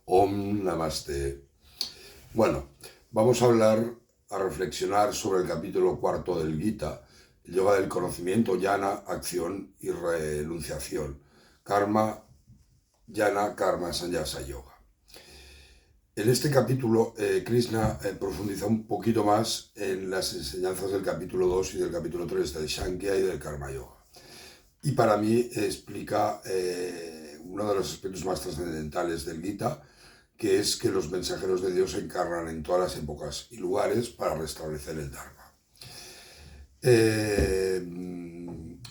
Om Namaste. Bueno, vamos a reflexionar sobre el capítulo cuarto del Gita, el yoga del conocimiento, jnana, acción y renunciación. Karma, jnana, karma, sannyasa, yoga. En este capítulo, Krishna profundiza un poquito más en las enseñanzas del capítulo 2 y del capítulo 3 del Sankhya y del Karma Yoga. Y para mí explica uno de los aspectos más trascendentales del Gita, que es que los mensajeros de Dios se encarnan en todas las épocas y lugares para restablecer el Dharma.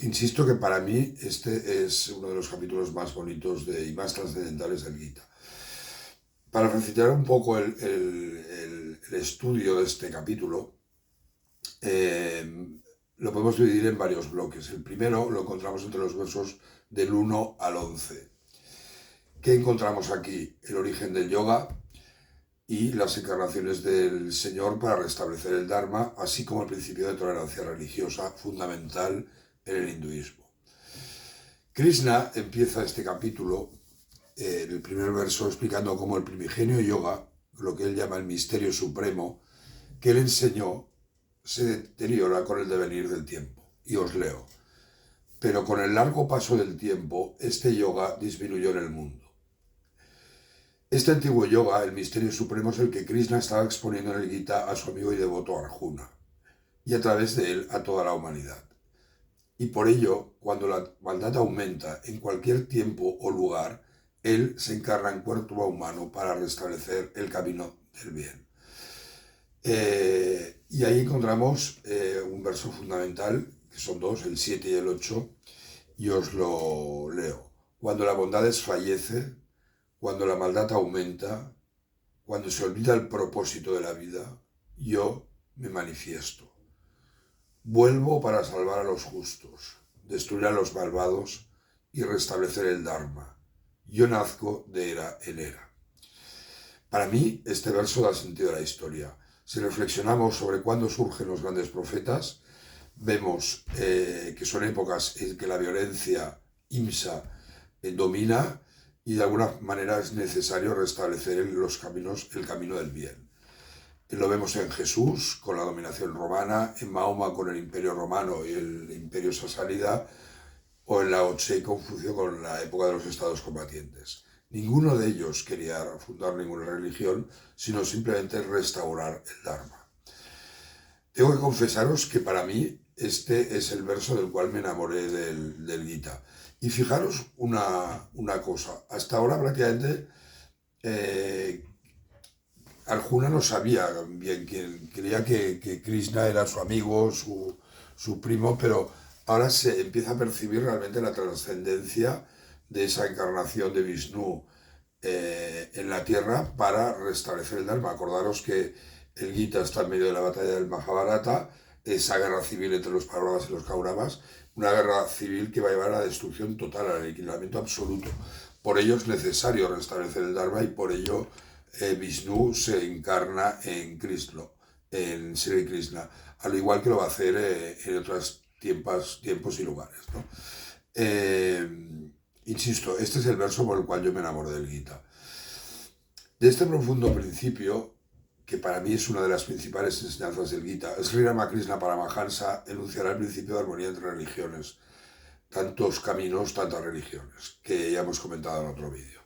Insisto que para mí este es uno de los capítulos más bonitos y más trascendentales del Gita. Para facilitar un poco el estudio de este capítulo, lo podemos dividir en varios bloques. El primero lo encontramos entre los versos del 1 al 11. ¿Qué encontramos aquí? El origen del yoga y las encarnaciones del Señor para restablecer el Dharma, así como el principio de tolerancia religiosa fundamental en el hinduismo. Krishna empieza este capítulo, en el primer verso, explicando cómo el primigenio yoga, lo que él llama el misterio supremo, que él enseñó, se deteriora con el devenir del tiempo. Y os leo. Pero con el largo paso del tiempo, este yoga disminuyó en el mundo. Este antiguo yoga, el misterio supremo, es el que Krishna estaba exponiendo en el Gita a su amigo y devoto Arjuna, y a través de él a toda la humanidad. Y por ello, cuando la maldad aumenta en cualquier tiempo o lugar, él se encarna en cuerpo humano para restablecer el camino del bien. Y ahí encontramos un verso fundamental, que son dos, el 7 y el 8, y os lo leo. Cuando la bondad desfallece, cuando la maldad aumenta, cuando se olvida el propósito de la vida, yo me manifiesto. Vuelvo para salvar a los justos, destruir a los malvados y restablecer el Dharma. Yo nazco de era en era. Para mí, este verso da sentido a la historia. Si reflexionamos sobre cuándo surgen los grandes profetas, vemos que son épocas en que la violencia IMSA domina y de alguna manera es necesario restablecer el camino del bien. Lo vemos en Jesús con la dominación romana, en Mahoma con el imperio romano y el imperio sasánida, o en Lao Tse y Confucio con la época de los estados combatientes. Ninguno de ellos quería fundar ninguna religión, sino simplemente restaurar el Dharma. Tengo que confesaros que para mí este es el verso del cual me enamoré del Gita. Y fijaros una cosa, hasta ahora prácticamente Arjuna no sabía bien quién, creía que Krishna era su amigo, su primo, pero ahora se empieza a percibir realmente la trascendencia de esa encarnación de Vishnu en la tierra para restablecer el Dharma. Acordaros que el Gita está en medio de la batalla del Mahabharata, esa guerra civil entre los Pauravas y los Kauravas, una guerra civil que va a llevar a la destrucción total, al aniquilamiento absoluto. Por ello es necesario restablecer el Dharma y por ello Vishnu se encarna en Krishna, en Sri Krishna, al igual que lo va a hacer en otros tiempos y lugares, ¿no? Insisto, este es el verso por el cual yo me enamoré del Gita. De este profundo principio, que para mí es una de las principales enseñanzas del Gita, Sri Ramakrishna Paramahansa enunciará el principio de armonía entre religiones, tantos caminos, tantas religiones, que ya hemos comentado en otro vídeo.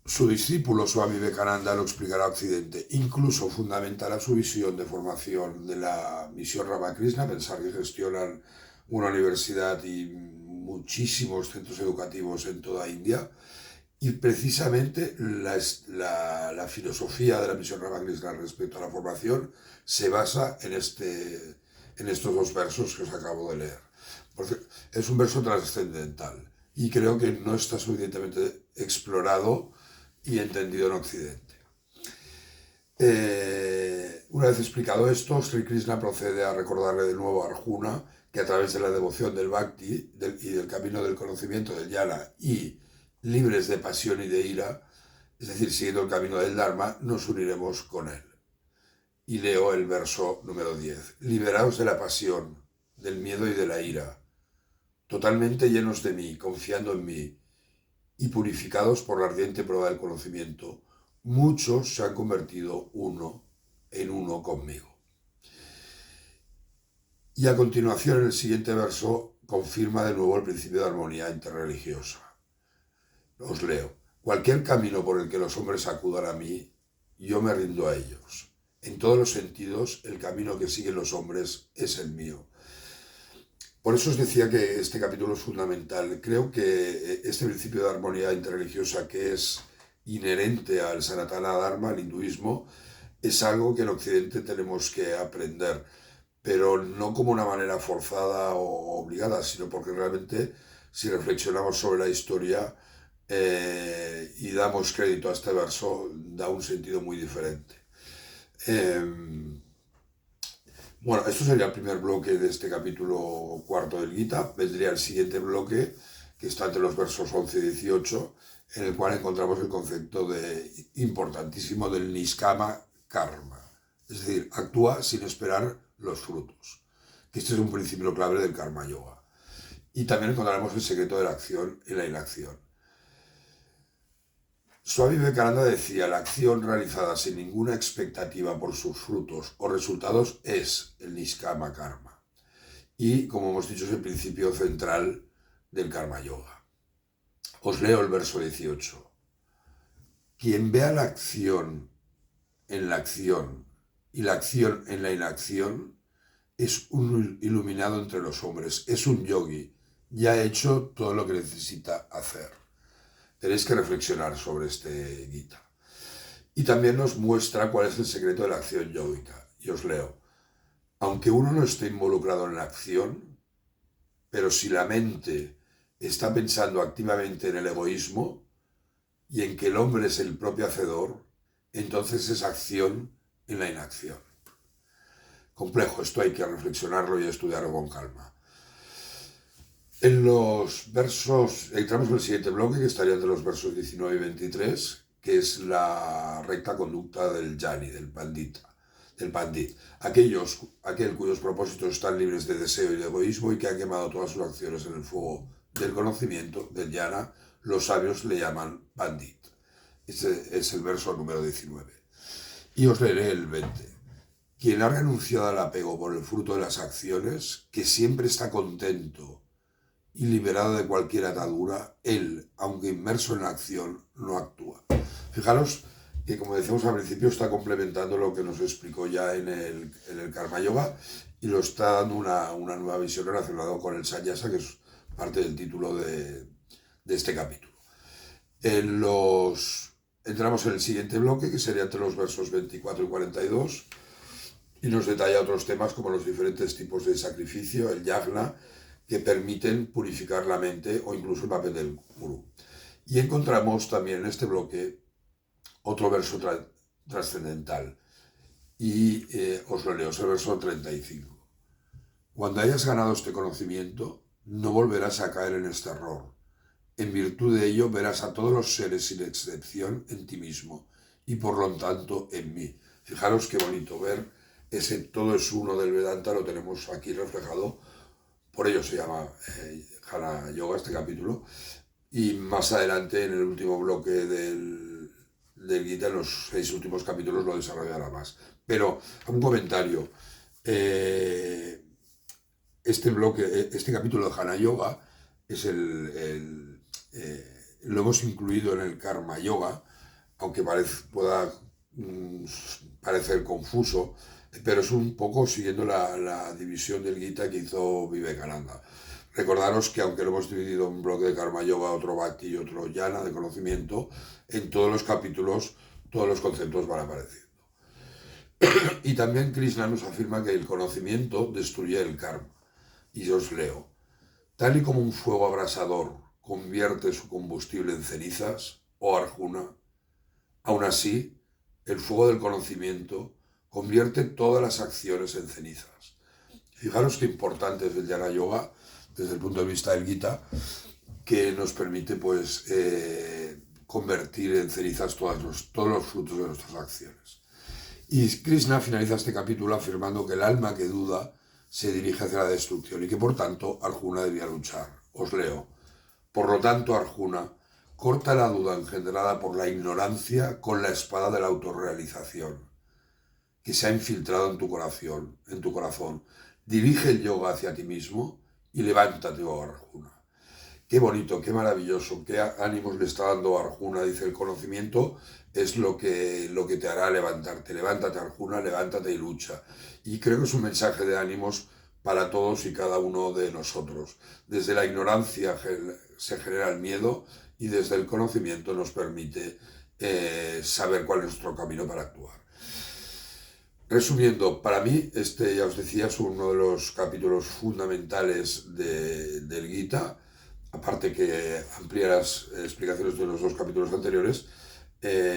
Su discípulo Swami Vivekananda lo explicará a Occidente, incluso fundamentará su visión de formación de la misión Ramakrishna, pensar que gestionan una universidad y muchísimos centros educativos en toda India, y precisamente la filosofía de la misión Ramakrishna respecto a la formación se basa en estos dos versos que os acabo de leer. Porque es un verso trascendental y creo que no está suficientemente explorado y entendido en Occidente. Una vez explicado esto, Sri Krishna procede a recordarle de nuevo a Arjuna que a través de la devoción del Bhakti y del camino del conocimiento del Jnana y libres de pasión y de ira, es decir, siguiendo el camino del Dharma, nos uniremos con él. Y leo el verso número 10. Liberaos de la pasión, del miedo y de la ira, totalmente llenos de mí, confiando en mí, y purificados por la ardiente prueba del conocimiento, muchos se han convertido en uno conmigo. Y a continuación, en el siguiente verso, confirma de nuevo el principio de armonía interreligiosa. Os leo. Cualquier camino por el que los hombres acudan a mí, yo me rindo a ellos. En todos los sentidos, el camino que siguen los hombres es el mío. Por eso os decía que este capítulo es fundamental. Creo que este principio de armonía interreligiosa, que es inherente al Sanatana Dharma, al hinduismo, es algo que en Occidente tenemos que aprender, pero no como una manera forzada o obligada, sino porque realmente, si reflexionamos sobre la historia y damos crédito a este verso, da un sentido muy diferente. Bueno, esto sería el primer bloque de este capítulo cuarto del Gita. Vendría el siguiente bloque, que está entre los versos 11 y 18, en el cual encontramos el concepto importantísimo del Niskama Karma. Es decir, actúa sin esperar los frutos. Que este es un principio clave del Karma Yoga. Y también encontraremos el secreto de la acción y la inacción. Swami Vivekananda decía, la acción realizada sin ninguna expectativa por sus frutos o resultados es el Niskama Karma. Y, como hemos dicho, es el principio central del Karma Yoga. Os leo el verso 18. Quien vea la acción en la acción y la acción en la inacción es un iluminado entre los hombres, es un yogi, ya ha hecho todo lo que necesita hacer. Tenéis que reflexionar sobre este Gita. Y también nos muestra cuál es el secreto de la acción yógica. Y os leo. Aunque uno no esté involucrado en la acción, pero si la mente está pensando activamente en el egoísmo y en que el hombre es el propio hacedor, entonces es acción en la inacción. Complejo, esto hay que reflexionarlo y estudiarlo con calma. En los versos, entramos en el siguiente bloque, que estaría entre los versos 19 y 23, que es la recta conducta del jnani, del pandit. Aquel cuyos propósitos están libres de deseo y de egoísmo y que han quemado todas sus acciones en el fuego del conocimiento, del jnana, los sabios le llaman pandit. Este es el verso número 19. Y os leeré el 20. Quien ha renunciado al apego por el fruto de las acciones, que siempre está contento y liberado de cualquier atadura, él, aunque inmerso en la acción, no actúa. Fijaros que, como decíamos al principio, está complementando lo que nos explicó ya en el Karma Yoga y lo está dando una nueva visión relacionada con el Sannyasa, que es parte del título de este capítulo. Entramos en el siguiente bloque, que sería entre los versos 24 y 42, y nos detalla otros temas como los diferentes tipos de sacrificio, el yagna, que permiten purificar la mente o incluso el papel del gurú. Y encontramos también en este bloque otro verso trascendental. Y os lo leo, es el verso 35. Cuando hayas ganado este conocimiento, no volverás a caer en este error. En virtud de ello verás a todos los seres sin excepción en ti mismo y por lo tanto en mí. Fijaros qué bonito ver ese todo es uno del Vedanta, lo tenemos aquí reflejado. Por ello se llama Jnana Yoga este capítulo. Y más adelante, en el último bloque del Gita, en los 6 últimos capítulos, lo desarrollará más. Pero, un comentario. Este capítulo de Jnana Yoga es lo hemos incluido en el Karma Yoga, aunque pueda parecer confuso, pero es un poco siguiendo la división del Gita que hizo Vivekananda. Recordaros que aunque lo hemos dividido en un bloque de Karma Yoga, otro Bhakti y otro Jnana de conocimiento, en todos los capítulos todos los conceptos van apareciendo. Y también Krishna nos afirma que el conocimiento destruye el karma. Y yo os leo. Tal y como un fuego abrasador convierte su combustible en cenizas, oh Arjuna, aún así, el fuego del conocimiento convierte todas las acciones en cenizas. Fijaros qué importante es el Jnana Yoga desde el punto de vista del Gita, que nos permite pues convertir en cenizas todos los frutos de nuestras acciones. Y Krishna finaliza este capítulo afirmando que el alma que duda se dirige hacia la destrucción y que por tanto Arjuna debía luchar. Os leo. Por lo tanto, Arjuna, Corta la duda engendrada por la ignorancia con la espada de la autorrealización que se ha infiltrado en tu corazón. Dirige el yoga hacia ti mismo y levántate, oh Arjuna. Qué bonito, qué maravilloso, qué ánimos le está dando Arjuna. Dice, el conocimiento es lo que te hará levantarte. Levántate, Arjuna, levántate y lucha. Y creo que es un mensaje de ánimos para todos y cada uno de nosotros. Desde la ignorancia se genera el miedo y desde el conocimiento nos permite saber cuál es nuestro camino para actuar. Resumiendo, para mí, ya os decía, es uno de los capítulos fundamentales del Gita. Aparte que amplía las explicaciones de los dos capítulos anteriores,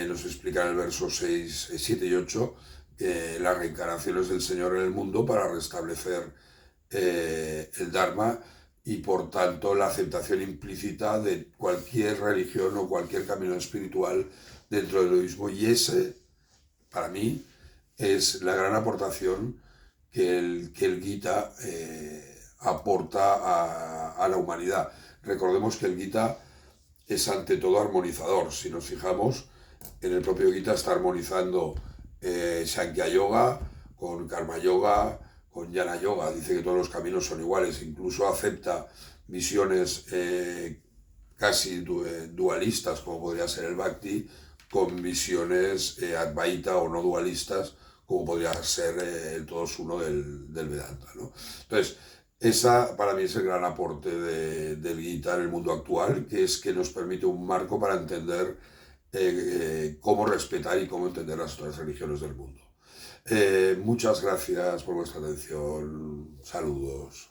nos explica en el verso 6, 7 y 8 las reencarnaciones del Señor en el mundo para restablecer el Dharma y por tanto la aceptación implícita de cualquier religión o cualquier camino espiritual dentro del budismo. Y ese, para mí, es la gran aportación que el Gita aporta a la humanidad. Recordemos que el Gita es ante todo armonizador. Si nos fijamos, en el propio Gita está armonizando Sankhya Yoga con Karma Yoga, con Jnana Yoga. Dice que todos los caminos son iguales. Incluso acepta visiones casi dualistas, como podría ser el Bhakti, con visiones Advaita o no dualistas, como podría ser el todos uno del Vedanta, ¿no? Entonces, esa para mí es el gran aporte del Gita en el mundo actual, que es que nos permite un marco para entender cómo respetar y cómo entender las otras religiones del mundo. Muchas gracias por vuestra atención. Saludos.